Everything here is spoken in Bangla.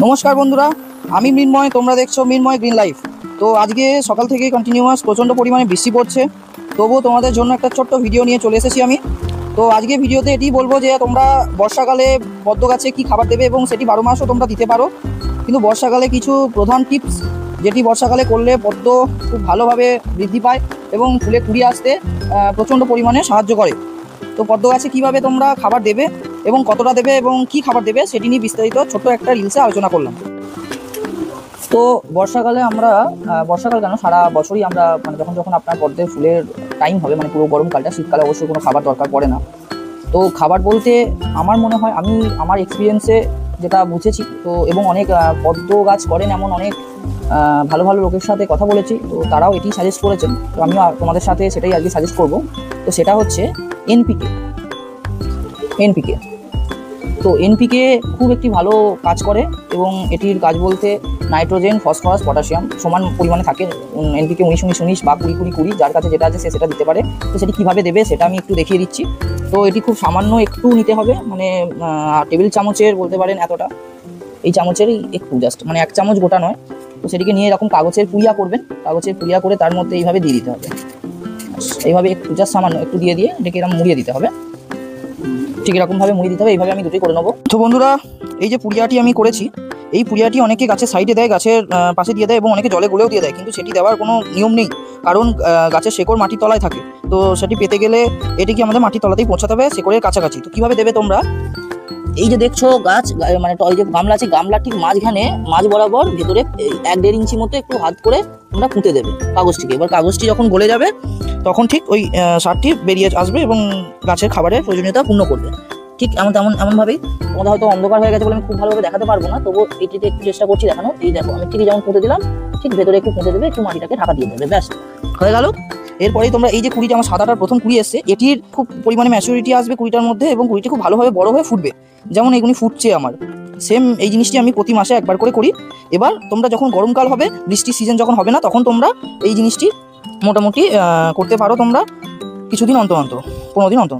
নমস্কার বন্ধুরা, আমি মৃন্ময়। তোমরা দেখছো মৃন্ময় গ্রিন লাইফ। তো আজকে সকাল থেকে কন্টিনিউয়াস প্রচণ্ড পরিমাণে বৃষ্টি পড়ছে, তবুও তোমাদের জন্য একটা ছোট্ট ভিডিও নিয়ে চলে এসেছি আমি। তো আজকে ভিডিওতে এটি বলবো যে তোমরা বর্ষাকালে পদ্ম গাছে কী খাবার দেবে এবং সেটি 12 মাসও তোমরা দিতে পারো, কিন্তু বর্ষাকালে কিছু প্রধান টিপস যেটি বর্ষাকালে করলে পদ্ম খুব ভালোভাবে বৃদ্ধি পায় এবং ফুলে কুড়িয়ে আসতে প্রচণ্ড পরিমাণে সাহায্য করে। তো পদ্ম গাছে কীভাবে তোমরা খাবার দেবে এবং কতটা দেবে এবং কি খাবার দেবে সেটি নিয়ে বিস্তারিত ছোট্ট একটা রিলসে আলোচনা করলাম। তো বর্ষাকালে আমরা বর্ষাকাল কেন, সারা বছরই আমরা যখন যখন আপনার পদ্মের ফুলের টাইম হবে, পুরো গরমকালটা, শীতকালে অবশ্যই কোনো খাবার দরকার পড়ে না। তো খাবার বলতে আমার মনে হয়, আমি আমার এক্সপিরিয়েন্সে যেটা বুঝেছি, তো এবং অনেক পদ্ম গাছ করেন এমন অনেক ভালো ভালো লোকের সাথে কথা বলেছি, তো তারাও এটি সাজেস্ট করেছেন। তো আমিও তোমাদের সাথে সেটাই আজকে সাজেস্ট করব। তো সেটা হচ্ছে এনপিকে। তো এনপিকে খুব একটি ভালো কাজ করে এবং এটির কাজ বলতে নাইট্রোজেন, ফসফরাস, পটাশিয়াম সমান পরিমাণে থাকে। এনপিকে 19-19 বা 20-20-20, যার কাছে যেটা আছে সে সেটা দিতে পারে। তো সেটি কীভাবে দেবে সেটা আমি একটু দেখিয়ে দিচ্ছি। তো এটি খুব সামান্য একটু নিতে হবে, টেবিল চামচের বলতে পারেন এতটা, এই চামচেরই একটু, জাস্ট 1 চামচ, গোটা নয়। তো সেটিকে নিয়ে এরকম কাগজের পুড়িয়া করবেন, কাগজের পুড়িয়া করে তার মধ্যে এইভাবে দিয়ে দিতে হবে। এইভাবে একটু জাস্ট সামান্য একটু দিয়ে এটাকে এরকম মুড়িয়ে দিতে হবে। ঠিক এরকমভাবে মুড়িয়ে দিতে হবে। এইভাবে আমি দুটোই করে নেবো। তো বন্ধুরা, এই যে পুড়িয়াটি আমি করেছি, এই পুড়িয়াটি অনেকে গাছের সাইডে দেয়, গাছের পাশে দিয়ে দেয় এবং অনেকে জলে গুলেও দিয়ে দেয়, কিন্তু সেটি দেওয়ার কোনো নিয়ম নেই, কারণ গাছের শেকড় মাটির তলায় থাকে। তো সেটি পেতে গেলে এটিকে আমাদের মাটির তলাতেই পৌঁছাতে হবে, শেকড়ের কাছাকাছি। তো কীভাবে দেবে তোমরা, এই যে দেখছো গাছ, ওই যে গামলা আছে, গামলার ঠিক মাঝখানে, মাঝ বরাবর ভেতরে 1-1.5 ইঞ্চি মতো একটু হাত করে তোমরা পুঁতে দেবে কাগজটিকে। এবার কাগজটি যখন গলে যাবে তখন ঠিক ওই সারটি বেরিয়ে আসবে এবং গাছের খাবারের প্রয়োজনীয়তা পূর্ণ করবে। ঠিক এমনভাবেই, তোমাদের হয়তো অন্ধকার হয়ে গেছে বলে আমি খুব ভালোভাবে দেখাতে পারবো না, তবুও এটিতে একটু চেষ্টা করছি দেখানো। এই দেখো, আমি ঠিকই যেমন পুঁতে দিলাম, ঠিক ভেতরে একটু পুঁতে দেবে, একটু মাটিটাকে ঢাকা দিয়ে দেবে, ব্যাস হয়ে গেল। এরপরেই তোমরা এই যে কুড়িটা, আমার সাদাটার প্রথম কুড়ি এসছে, এটির খুব পরিমাণে ম্যাচুরিটি আসবে কুড়িটার মধ্যে এবং কুড়িটি খুব ভালোভাবে বড় হয়ে ফুটবে, যেমন এইগুলি ফুটছে আমার। সেম এই জিনিসটি আমি প্রতি মাসে একবার করে করি। এবার তোমরা যখন গরমকাল হবে, বৃষ্টির সিজন যখন হবে না, তখন তোমরা এই জিনিসটি মোটামুটি করতে পারো তোমরা কিছুদিন অন্তর 15 দিন অন্তর।